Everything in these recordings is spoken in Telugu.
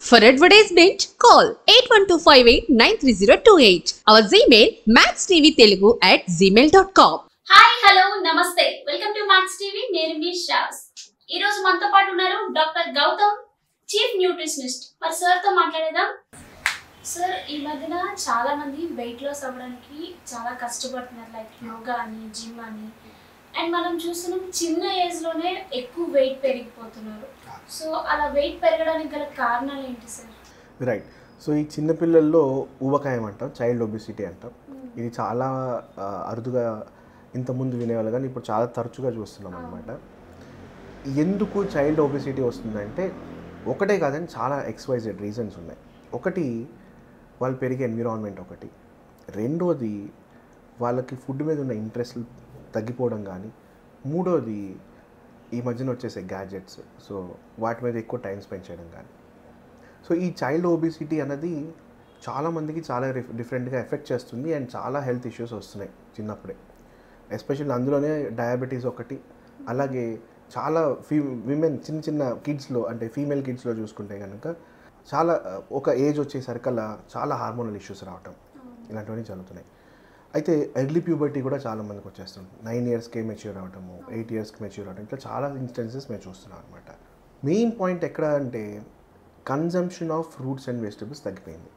For advertisement, call 8125893028. Our Gmail maxtvtelugu@gmail.com. Hi hello నమస్తే వెల్కమ్ టు మ్యాక్స్ టీవీ. నేను మీ శ్రావ్స్. ఈ రోజు మనతో పాటు ఉన్నారు డాక్టర్ గౌతమ్, చీఫ్ న్యూట్రిషనిస్ట్. మరి సార్ తో మాట్లాడేద్దాం. సార్, ఈ మధ్యన చాలా మంది వెయిట్ లాస్ అవ్వడానికి చాలా కష్టపడుతున్నారు, లైక్ యోగా అని, జిమ్ అని. అండ్ మనం చూస్తున్నాం చిన్న ఏజ్ లోనే ఎక్కువ వెయిట్ పెరిగిపోతున్నారు. సో అలా వెయిట్ పెరగడానికి గల కారణాలు ఏంటి సార్? రైట్. సో ఈ చిన్నపిల్లల్లో ఊబకాయం అంటాం, చైల్డ్ ఒబిసిటీ అంటాం. ఇది చాలా అరుదుగా ఇంతకుముందు వినేవాళ్ళు, కానీ ఇప్పుడు చాలా తరచుగా చూస్తున్నాం అనమాట. ఎందుకు చైల్డ్ ఒబిసిటీ వస్తుందంటే ఒకటే కాదని చాలా XYZ రీజన్స్ ఉన్నాయి. ఒకటి వాళ్ళు పెరిగే ఎన్విరాన్మెంట్, ఒకటి రెండోది వాళ్ళకి ఫుడ్ మీద ఉన్న ఇంట్రెస్ట్ తగ్గిపోవడం, కానీ మూడోది ఈ మధ్యన వచ్చేసే గ్యాడ్జెట్స్, సో వాటి మీద ఎక్కువ టైం స్పెండ్ చేయడం కానీ. సో ఈ చైల్డ్ ఒబిసిటీ అన్నది చాలామందికి చాలా డిఫరెంట్గా ఎఫెక్ట్ చేస్తుంది అండ్ చాలా హెల్త్ ఇష్యూస్ వస్తున్నాయి చిన్నప్పుడే. ఎస్పెషల్లీ అందులోనే డయాబెటీస్ ఒకటి, అలాగే చాలా విమెన్ చిన్న చిన్న కిడ్స్లో, అంటే ఫీమేల్ కిడ్స్లో చూసుకుంటే కనుక చాలా ఒక ఏజ్ వచ్చేసరికల్లా చాలా హార్మోనల్ ఇష్యూస్ రావటం, ఇలాంటివన్నీ జరుగుతున్నాయి. అయితే ఎర్లీ ప్యూబర్టీ కూడా చాలామందికి వచ్చేస్తుంది. 9 ఇయర్స్కే మెచ్యూర్ అవటము, 8 ఇయర్స్కి మెచ్యూర్ అవటం, ఇట్లా చాలా ఇన్స్టెన్సెస్ మేము చూస్తున్నాం అనమాట. మెయిన్ పాయింట్ ఎక్కడ అంటే consumption of fruits and vegetables తగ్గిపోయింది.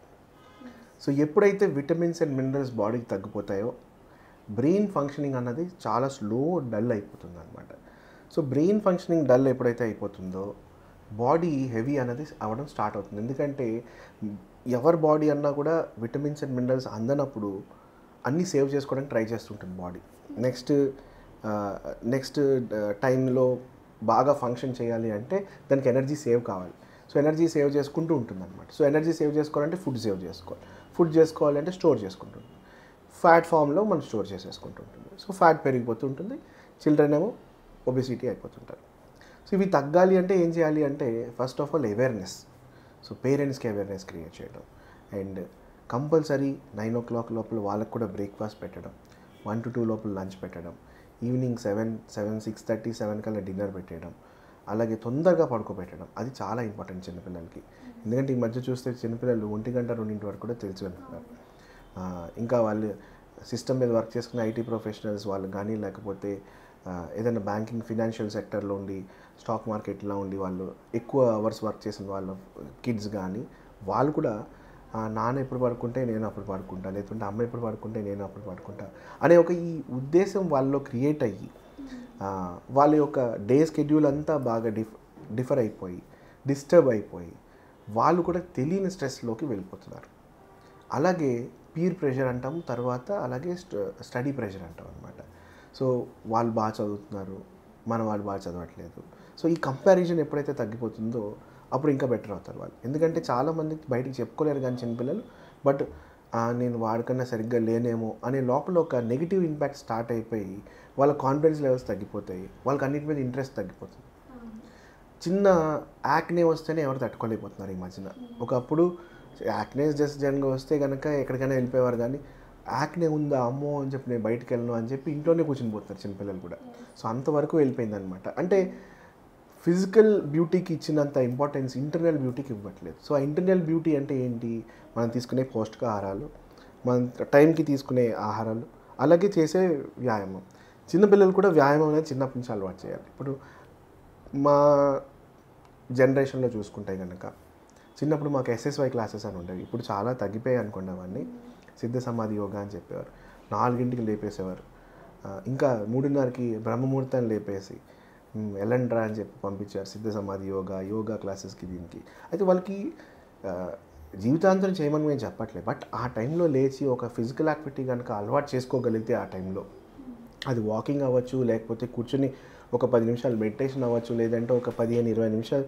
సో ఎప్పుడైతే విటమిన్స్ అండ్ మినరల్స్ బాడీకి తగ్గిపోతాయో బ్రెయిన్ ఫంక్షనింగ్ అన్నది చాలా డల్ అయిపోతుంది అనమాట. సో బ్రెయిన్ ఫంక్షనింగ్ డల్ ఎప్పుడైతే అయిపోతుందో బాడీ హెవీ అనేది అవ్వడం స్టార్ట్ అవుతుంది. ఎందుకంటే ఎవరి బాడీ అన్నా కూడా విటమిన్స్ అండ్ మినరల్స్ అందనప్పుడు అన్నీ సేవ్ చేసుకోవడానికి ట్రై చేస్తుంటుంది బాడీ. నెక్స్ట్ టైంలో బాగా ఫంక్షన్ చేయాలి అంటే దానికి ఎనర్జీ సేవ్ కావాలి. సో ఎనర్జీ సేవ్ చేసుకుంటూ ఉంటుంది అనమాట. సో ఎనర్జీ సేవ్ చేసుకోవాలంటే ఫుడ్ సేవ్ చేసుకోవాలి, ఫుడ్ చేసుకోవాలంటే స్టోర్ చేసుకుంటుంది. ఫ్యాట్ ఫామ్లో మనం స్టోర్ చేసేసుకుంటుంటుంది. సో ఫ్యాట్ పెరిగిపోతూ ఉంటుంది, చిల్డ్రన్ ఏమో ఒబిసిటీ అయిపోతుంటారు. సో ఇవి తగ్గాలి అంటే ఏం చేయాలి అంటే first of all awareness. So పేరెంట్స్కి అవేర్నెస్ క్రియేట్ చేయడం, అండ్ కంపల్సరీ 9 o'clock లోపల వాళ్ళకు కూడా బ్రేక్ఫాస్ట్ పెట్టడం, 1 to 2 లోపల లంచ్ పెట్టడం, ఈవినింగ్ 6:30, 7 కల్లా డిన్నర్ పెట్టడం, అలాగే తొందరగా పడుకోబెట్టడం. అది చాలా ఇంపార్టెంట్ చిన్నపిల్లలకి. ఎందుకంటే ఈ మధ్య చూస్తే చిన్నపిల్లలు 1 గంట 2 వరకు కూడా తెలిసి ఉంటున్నారు. ఇంకా వాళ్ళు సిస్టమ్ మీద వర్క్ చేసుకున్న IT ప్రొఫెషనల్స్ వాళ్ళు కానీ, లేకపోతే ఏదైనా బ్యాంకింగ్ ఫినాన్షియల్ సెక్టర్లో ఉండి, స్టాక్ మార్కెట్లో ఉండి వాళ్ళు ఎక్కువ అవర్స్ వర్క్ చేసిన వాళ్ళ కిడ్స్ కానీ, వాళ్ళు కూడా నాన్న ఎప్పుడు పడుకుంటే నేను అప్పుడు పడుకుంటా, లేకుంటే అమ్మ ఎప్పుడు పడుకుంటే నేను అప్పుడు పడుకుంటా అనే ఒక ఈ ఉద్దేశం వాళ్ళలో క్రియేట్ అయ్యి వాళ్ళ యొక్క డే స్కెడ్యూల్ అంతా బాగా డిఫర్ అయిపోయి, డిస్టర్బ్ అయిపోయి వాళ్ళు కూడా తెలియని స్ట్రెస్లోకి వెళ్ళిపోతున్నారు. అలాగే పీర్ ప్రెషర్ అంటాం, తర్వాత అలాగే స్టడీ ప్రెషర్ అంటాం అనమాట. సో వాళ్ళు బాగా చదువుతున్నారు, వాళ్ళు బాగా చదవట్లేదు. సో ఈ కంపారిజన్ ఎప్పుడైతే తగ్గిపోతుందో అప్పుడు ఇంకా బెటర్ అవుతారు వాళ్ళు. ఎందుకంటే చాలామందికి బయటికి చెప్పుకోలేరు కానీ చిన్నపిల్లలు, బట్ నేను వాడికన్నా సరిగ్గా లేనేమో అనే లోపల ఒక నెగిటివ్ ఇంపాక్ట్ స్టార్ట్ అయిపోయి వాళ్ళ కాన్ఫిడెన్స్ లెవెల్స్ తగ్గిపోతాయి, వాళ్ళకి అన్నిటి మీద ఇంట్రెస్ట్ తగ్గిపోతుంది. చిన్న యాక్నే వస్తేనే ఎవరు తట్టుకోలేకపోతున్నారు ఈ మధ్యన. ఒకప్పుడు యాక్నే జస్ట్ జన్గా వస్తే కనుక ఎక్కడికైనా వెళ్ళిపోయేవారు, కానీ యాక్నే ఉందా అమ్మో అని చెప్పి నేను బయటకు వెళ్ళను అని చెప్పి ఇంట్లోనే కూర్చుని పోతారు చిన్నపిల్లలు కూడా. సో అంతవరకు వెళ్ళిపోయిందనమాట. అంటే ఫిజికల్ బ్యూటీకి ఇచ్చినంత ఇంపార్టెన్స్ ఇంటర్నల్ బ్యూటీకి ఇవ్వట్లేదు. సో ఆ ఇంటర్నల్ బ్యూటీ అంటే ఏంటి? మనం తీసుకునే పౌష్టికాహారాలు, మనం టైంకి తీసుకునే ఆహారాలు, అలాగే చేసే వ్యాయామం. చిన్నపిల్లలు కూడా వ్యాయామం అనేది చిన్నప్పటి నుంచి అలవాటు చేయాలి. ఇప్పుడు మా జనరేషన్లో చూసుకుంటే కనుక చిన్నప్పుడు మాకు SSY క్లాసెస్ అని ఉండేవి. ఇప్పుడు చాలా తగ్గిపోయాయి అనుకోండి అవన్నీ. సిద్ధ సమాధి యోగా అని చెప్పేవారు, 4ంటికి లేపేసేవారు. ఇంకా 3:30కి బ్రహ్మముహూర్తాన్ని లేపేసి ఎలండ్రా అని చెప్పి పంపించారు సిద్ధ సమాధి యోగా క్లాసెస్కి, దీనికి. అయితే వాళ్ళకి జీవితాంతం చేయమని మేము చెప్పట్లేదు, బట్ ఆ టైంలో లేచి ఒక ఫిజికల్ యాక్టివిటీ కనుక అలవాటు చేసుకోగలిగితే ఆ టైంలో, అది వాకింగ్ అవ్వచ్చు, లేకపోతే కూర్చొని ఒక 10 నిమిషాలు మెడిటేషన్ అవ్వచ్చు, లేదంటే ఒక 15-20 నిమిషాలు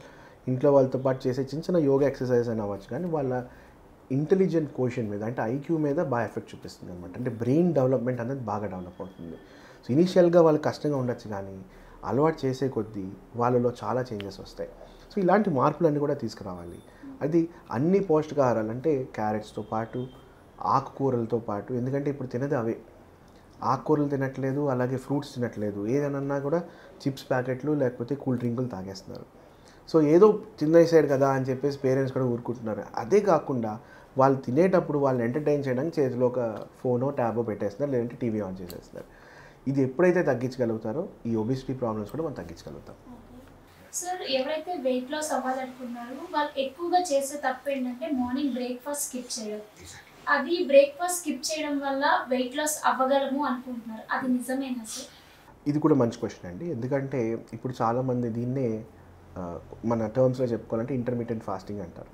ఇంట్లో వాళ్ళతో పాటు చేసే చిన్న చిన్న యోగా ఎక్సర్సైజ్ అని అవ్వచ్చు, కానీ వాళ్ళ ఇంటెలిజెంట్ కోషన్ మీద, అంటే IQ మీద బాగా ఎఫెక్ట్ చూపిస్తుంది అనమాట. అంటే బ్రెయిన్ డెవలప్మెంట్ అనేది బాగా డెవలప్ అవుతుంది. సో ఇనీషియల్గా వాళ్ళకి కష్టంగా ఉండొచ్చు, కానీ అలవాటు చేసే కొద్దీ వాళ్ళలో చాలా చేంజెస్ వస్తాయి. సో ఇలాంటి మార్పులన్నీ కూడా తీసుకురావాలి. అది అన్ని పౌష్టికాహారాలు, అంటే క్యారెట్స్తో పాటు ఆకుకూరలతో పాటు, ఎందుకంటే ఇప్పుడు తినది అవే. ఆకుకూరలు తినట్లేదు, అలాగే ఫ్రూట్స్ తినట్లేదు. ఏదైనా కూడా చిప్స్ ప్యాకెట్లు లేకపోతే కూల్ డ్రింకులు తాగేస్తున్నారు. సో ఏదో తినేసాడు కదా అని చెప్పేసి పేరెంట్స్ కూడా ఊరుకుంటున్నారు. అదే కాకుండా వాళ్ళు తినేటప్పుడు వాళ్ళని ఎంటర్టైన్ చేయడానికి చేతిలో ఒక ఫోనో ట్యాబో పెట్టేస్తున్నారు, లేదంటే టీవీ ఆన్ చేసేస్తున్నారు. ఇది ఎప్పుడైతే తగ్గించగలుగుతారో ఈ ఒబిసిటీ ప్రాబ్లమ్స్ కూడా మనం తగ్గించగలుగుతాం. సార్, ఎవరైతే వెయిట్ లాస్ అవ్వాలనుకున్నారో వాళ్ళు ఎక్కువగా చేసే తప్పు ఏంటంటే మార్నింగ్ బ్రేక్ఫాస్ట్ స్కిప్ చేయడం. అది బ్రేక్ఫాస్ట్ స్కిప్ చేయడం వల్ల వెయిట్ లాస్ అవ్వగలము అనుకుంటున్నారు, అది నిజమేనా సార్? ఇది కూడా మంచి క్వశ్చన్ అండి. ఎందుకంటే ఇప్పుడు చాలామంది దీన్నే మన టర్మ్స్లో చెప్పుకోవాలంటే ఇంటర్మీడియట్ ఫాస్టింగ్ అంటారు.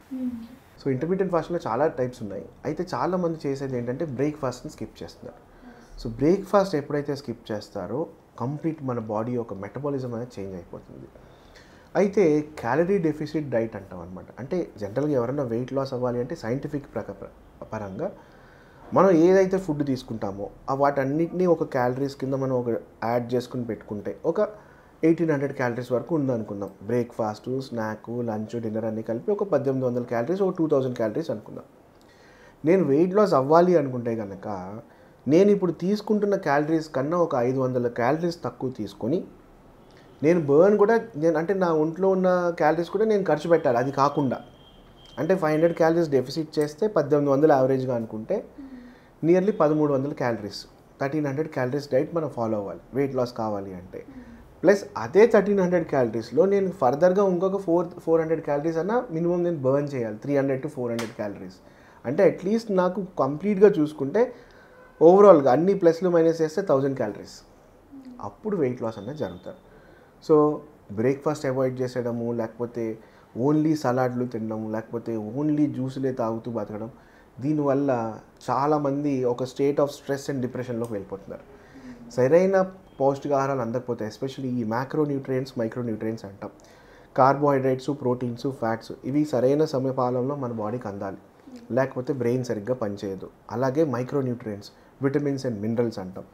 సో ఇంటర్మీడియట్ ఫాస్టింగ్లో చాలా టైప్స్ ఉన్నాయి. అయితే చాలామంది చేసేది ఏంటంటే బ్రేక్ఫాస్ట్ని స్కిప్ చేస్తున్నారు. సో బ్రేక్ఫాస్ట్ ఎప్పుడైతే స్కిప్ చేస్తారో కంప్లీట్ మన బాడీ యొక్క మెటబాలిజం అనేది చేంజ్ అయిపోతుంది. అయితే క్యాలరీ డెఫిసిట్ డైట్ అంటాం అనమాట. అంటే జనరల్గా ఎవరైనా వెయిట్ లాస్ అవ్వాలి అంటే సైంటిఫిక్ పరంగా మనం ఏదైతే ఫుడ్ తీసుకుంటామో వాటన్నిటినీ ఒక క్యాలరీస్ కింద మనం ఒక యాడ్ చేసుకుని పెట్టుకుంటే ఒక 1800 క్యాలరీస్ వరకు ఉందనుకుందాం. బ్రేక్ఫాస్ట్, స్నాక్, లంచ్, డిన్నర్ అన్నీ కలిపి ఒక 1800 క్యాలరీస్, ఒక 2000 క్యాలరీస్ అనుకుందాం. నేను వెయిట్ లాస్ అవ్వాలి అనుకుంటే కనుక నేను ఇప్పుడు తీసుకుంటున్న క్యాలరీస్ కన్నా ఒక 500 క్యాలరీస్ తక్కువ తీసుకొని నేను బర్న్ కూడా అంటే నా ఒంట్లో ఉన్న క్యాలరీస్ కూడా నేను ఖర్చు పెట్టాలి. అది కాకుండా అంటే 500 క్యాలరీస్ డెఫిసిట్ చేస్తే 1800 యావరేజ్గా అనుకుంటే నియర్లీ 1300 క్యాలరీస్, 1300 క్యాలరీస్ డైట్ మనం ఫాలో అవ్వాలి వెయిట్ లాస్ కావాలి అంటే. ప్లస్ అదే 1300 క్యాలరీస్లో నేను ఫర్దర్గా ఇంకొక 400 క్యాలరీస్ అన్నా మినిమం నేను బర్న్ చేయాలి, 300 to 400 క్యాలరీస్. అంటే అట్లీస్ట్ నాకు కంప్లీట్గా చూసుకుంటే ఓవరాల్గా అన్ని ప్లస్లు మైనస్ చేస్తే 1000 క్యాలరీస్. అప్పుడు వెయిట్ లాస్ అనేది జరుగుతుంది. సో బ్రేక్ఫాస్ట్ అవాయిడ్ చేసేయడము, లేకపోతే ఓన్లీ సలాడ్లు తినడం, లేకపోతే ఓన్లీ జ్యూసులే తాగుతూ బతకడం, దీనివల్ల చాలామంది ఒక స్టేట్ ఆఫ్ స్ట్రెస్ అండ్ డిప్రెషన్లోకి వెళ్ళిపోతున్నారు. సరైన పౌష్టికాహారాలు అందకపోతే ఎస్పెషల్లీ ఈ మ్యాక్రోన్యూట్రియంట్స్, మైక్రోన్యూట్రియంట్స్ అంటాం, కార్బోహైడ్రేట్స్, ప్రోటీన్స్, ఫ్యాట్స్, ఇవి సరైన సమయపాలనలో మన బాడీకి అందాలి, లేకపోతే బ్రెయిన్ సరిగ్గా పనిచేయదు. అలాగే మైక్రోన్యూట్రియంట్స్, విటమిన్స్ అండ్ మినరల్స్ అంటాం,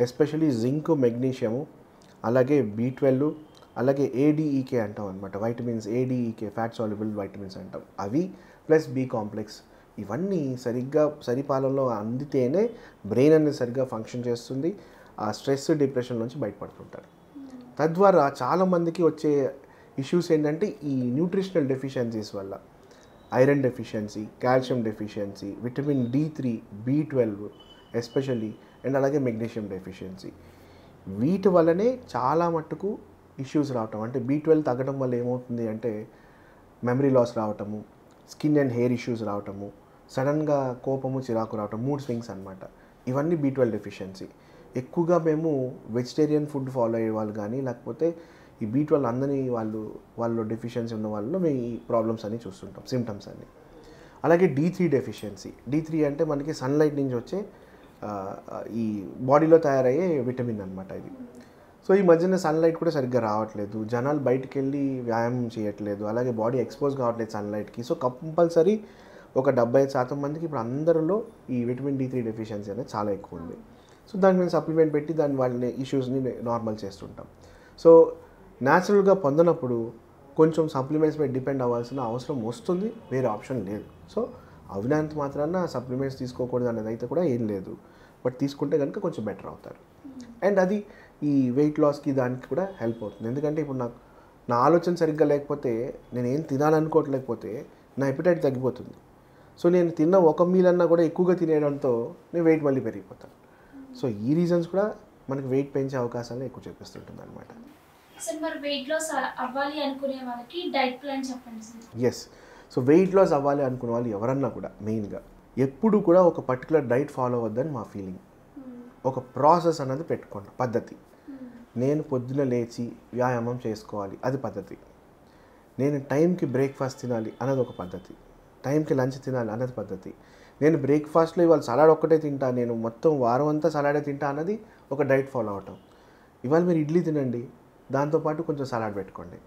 ఎస్పెషల్లీ జింక్, మెగ్నీషియము, అలాగే B12, అలాగే ADEK అంటాం అనమాట, vitamins ADEK, fat soluble vitamins అంటాం, అవి ప్లస్ B కాంప్లెక్స్, ఇవన్నీ సరిగ్గా సరిపాలనలో అందితేనే బ్రెయిన్ అనేది సరిగ్గా ఫంక్షన్ చేస్తుంది, ఆ స్ట్రెస్, డిప్రెషన్ నుంచి బయటపడుతుంటారు. తద్వారా చాలామందికి వచ్చే ఇష్యూస్ ఏంటంటే ఈ న్యూట్రిషనల్ డెఫిషియన్సీస్ వల్ల iron deficiency, calcium deficiency, vitamin D3, B12 especially, and అలాగే మెగ్నీషియం డెఫిషియన్సీ, వీటి వల్లనే చాలా మట్టుకు ఇష్యూస్ రావటం. అంటే B12 తగ్గడం వల్ల ఏమవుతుంది అంటే మెమరీ లాస్ రావటము, స్కిన్ అండ్ హెయిర్ ఇష్యూస్ రావటము, సడన్గా కోపము, చిరాకు రావటం, మూడ్ స్వింగ్స్ అనమాట, ఇవన్నీ B12 డెఫిషియన్సీ. ఎక్కువగా మేము వెజిటేరియన్ ఫుడ్ ఫాలో అయ్యే వాళ్ళు కానీ, లేకపోతే ఈ B12 అందని వాళ్ళు డెఫిషియన్సీ ఉన్న వాళ్ళు మేము ఈ ప్రాబ్లమ్స్ అన్నీ చూస్తుంటాం, సిమ్టమ్స్ అన్నీ. అలాగే D3 డెఫిషియన్సీ. D3 అంటే మనకి సన్లైట్ నుంచి వచ్చే ఈ బాడీలో తయారయ్యే విటమిన్ అనమాట ఇది. సో ఈ మధ్యన సన్లైట్ కూడా సరిగ్గా రావట్లేదు, జనాలు బయటికి వెళ్ళి వ్యాయామం చేయట్లేదు, అలాగే బాడీ ఎక్స్పోజ్ కావట్లేదు సన్లైట్కి. సో కంపల్సరీ ఒక 75% మందికి ఇప్పుడు అందరిలో ఈ విటమిన్ D3 డెఫిషియన్సీ అనేది చాలా ఎక్కువ ఉంది. సో దాన్ని మేము సప్లిమెంట్ పెట్టి దాని వాళ్ళని ఇష్యూస్ని నార్మల్ చేస్తుంటాం. సో న్యాచురల్గా పొందనప్పుడు కొంచెం సప్లిమెంట్స్ మీద డిపెండ్ అవ్వాల్సిన అవసరం వస్తుంది, వేరే ఆప్షన్ లేదు. సో అవినంత మాత్రాన సప్లిమెంట్స్ తీసుకోకూడదు అనేది అయితే కూడా ఏం లేదు, బట్ తీసుకుంటే కనుక కొంచెం బెటర్ అవుతారు. అండ్ అది ఈ వెయిట్ లాస్కి దానికి కూడా హెల్ప్ అవుతుంది. ఎందుకంటే ఇప్పుడు నా ఆలోచన సరిగ్గా లేకపోతే, నేను ఏం తినాలనుకోవట్లేకపోతే నా ఎపిటైట్ తగ్గిపోతుంది. సో నేను తిన్న ఒక మీల్ అన్నా కూడా ఎక్కువగా తినేయడంతో నేను వెయిట్ మళ్ళీ పెరిగిపోతాను. సో ఈ రీజన్స్ కూడా మనకి వెయిట్ పెంచే అవకాశాలు ఎక్కువ చూపిస్తుంటుంది అనమాట. సార్, మరి వెయిట్ లాస్ అవ్వాలి అనుకునే వాళ్ళకి డైట్ ప్లాన్ చెప్పండి sir. Yes. So weight loss అవ్వాలి అనుకునే వాళ్ళు ఎవరన్నా కూడా మెయిన్గా ఎప్పుడు కూడా ఒక పర్టికులర్ డైట్ ఫాలో అవ్వద్దని మా ఫీలింగ్. ఒక ప్రాసెస్ అన్నది పెట్టుకోండి, పద్ధతి. నేను పొద్దున లేచి వ్యాయామం చేసుకోవాలి, అది పద్ధతి. నేను టైంకి బ్రేక్ఫాస్ట్ తినాలి అన్నది ఒక పద్ధతి. టైంకి లంచ్ తినాలి అన్నది పద్ధతి. నేను బ్రేక్ఫాస్ట్లో ఇవాళ సలాడ్ ఒక్కటే తింటా, నేను మొత్తం వారం అంతా సలాడే తింటా అన్నది ఒక డైట్ ఫాలో అవటం. ఇవాళ మీరు ఇడ్లీ తినండి, దాంతోపాటు కొంచెం సలాడ్ పెట్టుకోండి.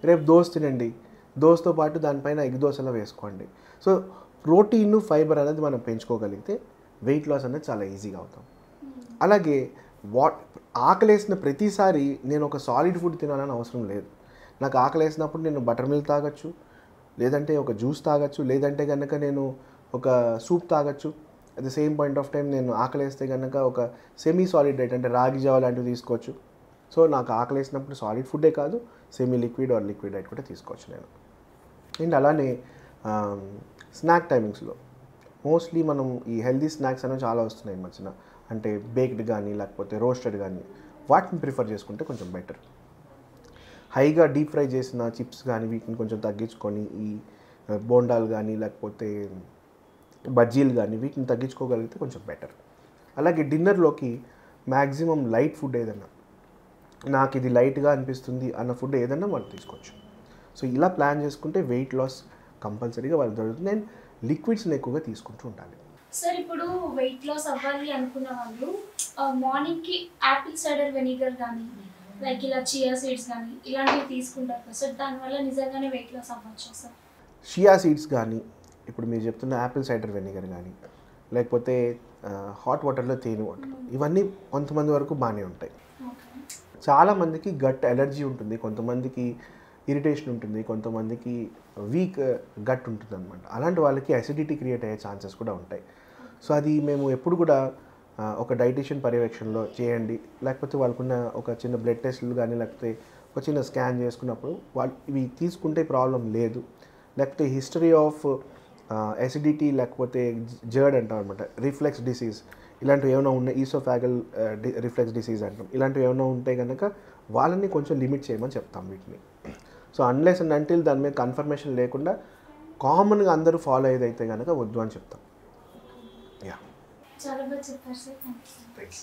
రేపు దోశ తినండి, దోశతో పాటు దానిపైన ఎగ్ దోశలా వేసుకోండి. సో ప్రోటీన్, ఫైబర్ అనేది మనం పెంచుకోగలిగితే వెయిట్ లాస్ అనేది చాలా ఈజీగా అవుతాం. అలాగే ఆకలేసిన ప్రతిసారి నేను ఒక సాలిడ్ ఫుడ్ తినాలని అవసరం లేదు. నాకు ఆకలేసినప్పుడు నేను బటర్ మిల్క్ తాగొచ్చు, లేదంటే ఒక జ్యూస్ తాగొచ్చు, లేదంటే కనుక నేను ఒక సూప్ తాగొచ్చు. At the same point of time నేను ఆకలేస్తే కనుక ఒక సెమీ సాలిడ్ డైట్ అంటే రాగి జావ లాంటివి తీసుకోవచ్చు. సో నాకు ఆకలి వేసినప్పుడు సాలిడ్ ఫుడ్డే కాదు, semi liquid are liquid diet కూడా తీసుకోవచ్చు నేను. అండ్ అలానే స్నాక్ టైమింగ్స్లో మోస్ట్లీ మనం ఈ హెల్దీ స్నాక్స్ అనేవి చాలా వస్తున్నాయి ఈ మధ్యన. అంటే బేక్డ్ కానీ లేకపోతే రోస్టెడ్ కానీ వాటిని ప్రిఫర్ చేసుకుంటే కొంచెం బెటర్. హైగా డీప్ ఫ్రై చేసిన చిప్స్ కానీ వీటిని కొంచెం తగ్గించుకొని ఈ బోండాలు కానీ లేకపోతే బజ్జీలు కానీ వీటిని తగ్గించుకోగలిగితే కొంచెం బెటర్. అలాగే డిన్నర్లోకి మ్యాక్సిమం లైట్ ఫుడ్ ఏదన్నా, నాకు ఇది లైట్గా అనిపిస్తుంది అన్న ఫుడ్ ఏదన్నా మనం తీసుకోవచ్చు. సో ఇలా ప్లాన్ చేసుకుంటే వెయిట్ లాస్ కంపల్సరీగా వాళ్ళకి జరుగుతుంది. అండ్ లిక్విడ్స్ని ఎక్కువగా తీసుకుంటూ ఉండాలి. సార్ ఇప్పుడు వెయిట్ లాస్ అవ్వాలి అనుకున్న వాళ్ళు మార్నింగ్కి యాపిల్ సైడర్ వెనిగర్ కానీ లైక్ ఇలా చియా సీడ్స్ కానీ ఇలాంటివి తీసుకుంటారు కదా సార్, దానివల్ల నిజంగానే వెయిట్ లాస్ అవ్వచ్చు సార్? షియా సీడ్స్ కానీ, ఇప్పుడు మీరు చెప్తున్న యాపిల్ సైడర్ వెనిగర్ కానీ, లేకపోతే హాట్ వాటర్లో తేనె వాటర్, ఇవన్నీ కొంతమంది వరకు బాగానే ఉంటాయి. చాలామందికి గట్ ఎలర్జీ ఉంటుంది, కొంతమందికి ఇరిటేషన్ ఉంటుంది, కొంతమందికి వీక్ గట్ ఉంటుంది అనమాట. అలాంటి వాళ్ళకి అసిడిటీ క్రియేట్ అయ్యే ఛాన్సెస్ కూడా ఉంటాయి. సో అది మేము ఎప్పుడు కూడా ఒక డైటీషియన్ పర్యవేక్షణలో చేయండి, లేకపోతే వాళ్ళకున్న ఒక చిన్న బ్లడ్ టెస్ట్లు కానీ లేకపోతే ఒక చిన్న స్కాన్ చేసుకున్నప్పుడు వాళ్ళు ఇవి తీసుకుంటే ప్రాబ్లం లేదు, లేకపోతే హిస్టరీ ఆఫ్ ఎసిడిటీ లేకపోతే జర్డ్ అంటాం అనమాట, రిఫ్లెక్స్ డిసీజ్ ఇలాంటివి ఏమైనా ఉన్నాయి, ఈసోఫాగల్ రిఫ్లెక్స్ డిసీజ్ అంటాం, ఇలాంటివి ఏమైనా ఉంటే కనుక వాళ్ళని కొంచెం లిమిట్ చేయమని చెప్తాం వీటిని. సో అన్లెస్ అండ్ అంటిల్ దాని మీద కన్ఫర్మేషన్ లేకుండా కామన్గా అందరూ ఫాలో అయ్యేదైతే కనుక వద్దు అని చెప్తాం. చాలా బాగా చెప్పారు సార్. థ్యాంక్స్.